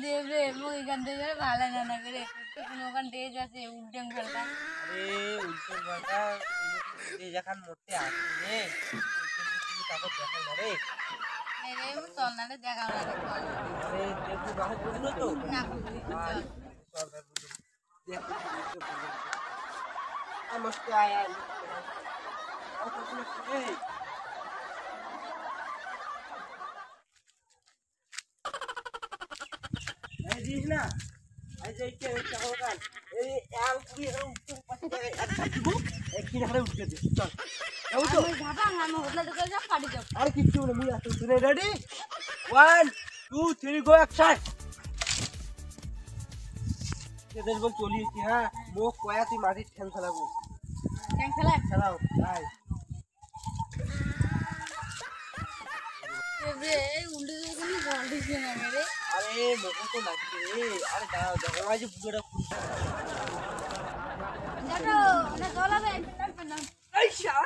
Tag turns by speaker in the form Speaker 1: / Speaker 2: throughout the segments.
Speaker 1: देवरे मुझे गंदे जरा भाला ना करे तो कुनोkan तेज আছে উল্টেন খেলতা
Speaker 2: আরে উল্টেন খেলতা যে যখন মরতে আসে রে তুমি তাকে দেখো না রে
Speaker 1: মেরে মু চল না দেখাও না
Speaker 2: আরে দেখু বাহু বুঝলো তো
Speaker 1: না বুঝলি চল
Speaker 2: চল বুঝলো দেখ মস্ত আয়া আর কিছু না এই এই দিস না এই যে কে চাওকান এই আল পুরি এর উপর পাশে একটা দিব একই নারে উঠতে দে চল যাও তো
Speaker 1: আমি যাবা আমি হোটলে ঢুকে যাব পাটি যাব
Speaker 2: আর কিছু না মুই আসতে তুই রেডি 1 2 3 গো অ্যাকশন এদের বল চলিয়েছি হ্যাঁ মো কয়া তুই মাটির ঠ্যাং ফেলাবো
Speaker 1: ঠ্যাং ফেলা
Speaker 2: ফেলাও ভাই
Speaker 1: দেবরে এই উল্টে যখন বল দিছে না মেরে
Speaker 2: আরে মোকো তো লাগছে রে আরে দাঁড়াও দাঁড়াও আজ বুড়োটা খুলছে
Speaker 1: যাও না চলাবে না
Speaker 2: এই শালা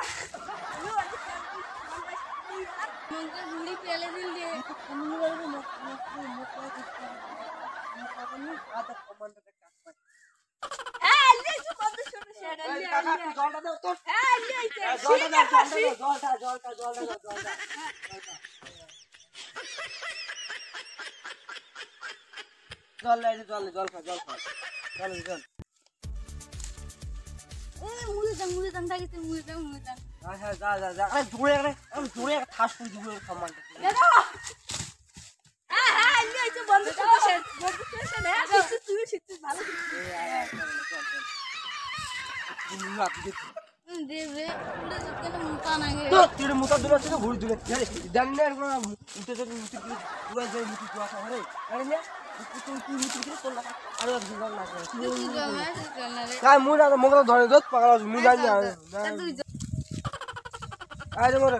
Speaker 1: মনকে ঝুলি ফেলে দিল দিয়ে
Speaker 2: তুমি বলবো মোকো আদা কমান্ডারটা কাজ করে
Speaker 1: এই লিসু কত ছোট শেড
Speaker 2: এই কাকা জলটা দাও তো
Speaker 1: এই লিসু
Speaker 2: জলটা জল খা জল
Speaker 1: এই মুড়ি দান থাকিতে মুড়ি দান
Speaker 2: হ্যাঁ যা আরে জোরে একটা ঠাস করে দিব কমান্ডার
Speaker 1: দেখো হ্যাঁ লিসু বন্ধ ছোট শেড হ্যাঁ তুই শিখছিস ভালো দেবে উল্টে যখন মুতা না গে
Speaker 2: তো তুই মুতা দূরে থেকে ঘুরে দূরে জানি না এরকম উঠে তো মুতি পুরো যে মুতি পুরো আরে আরে না তুই মুতি করে তোর লাগা আরে এক দিন না করে কাই মুই না মগল ধরে দত পাগল মুই জানি না আরে মোর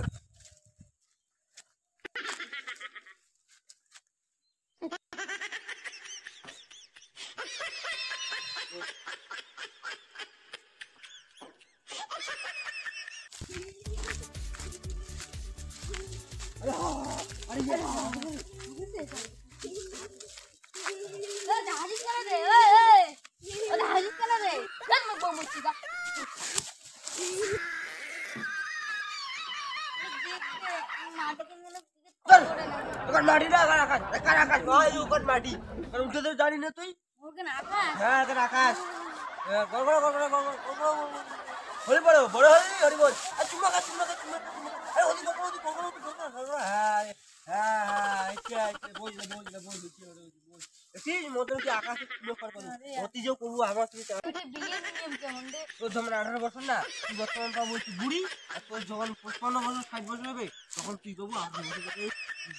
Speaker 2: মাটি না আকাশ ভাই ওখান মাটি আর উঠে তো জানি না তুই হ্যাঁ এখানে আকাশ গড়গড় হরি বড় হরি বল আর চুমা আরে হরি গড়গড় হ্যাঁ আচ্ছা বুঝলে কি হলো বল ঠিক মতন কি আকাশে চুমা করব অতি যে করব আমার তুই
Speaker 1: বিয়ে নিয়ম কেমন রে
Speaker 2: তোর যখন 18 বছর না তুই বর্তমান পা বলছিস বুড়ি আর তোর যখন 55 বছর 60 বছর হবে তখন তুই করবো 18 বছর থেকে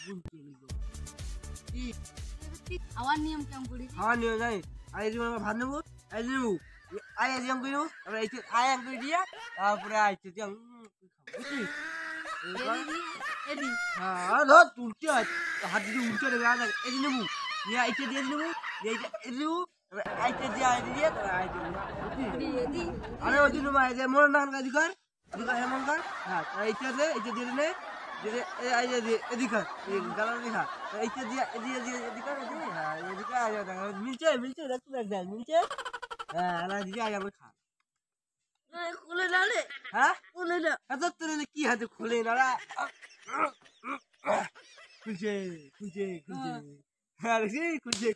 Speaker 2: গুণ চলে যাবে কি
Speaker 1: আমার নিয়ম কেমন করি
Speaker 2: খাওয়া নিয়ে যাই আই যে আমরা ভাত নেবো আই নেবো আই আজ আমি কইনো আমরা এই আই আম কই দিয়া তারপরে আইছে যে বুঝছিস
Speaker 1: এদি
Speaker 2: হ্যাঁ ধর তুলতে হয় হাত দিয়ে উল্টে দেবে আর এই নেবো নিয়ে আইতে দিয়ে নেবো এইটা এলু আইতে দিয়ে আইতে
Speaker 1: এদি
Speaker 2: আরে ওই দিন মা এই যে মোর নাম গাদি কর এমন কর হ্যাঁ এইটা দিয়ে নে যে এই যে এদিকে এই গালা দেখা এইটা দিয়ে এদিকে হ্যাঁ এদিকে আয় মিলছে দেখতে দেখ মিলছে হ্যাঁ আলা দিকে আয় আমরা খা
Speaker 1: খুলে না রে
Speaker 2: হ্যাঁ
Speaker 1: খুলে না
Speaker 2: এত তোর কি হাতে খুলে না রা খুলছে হ্যাঁ খুলছে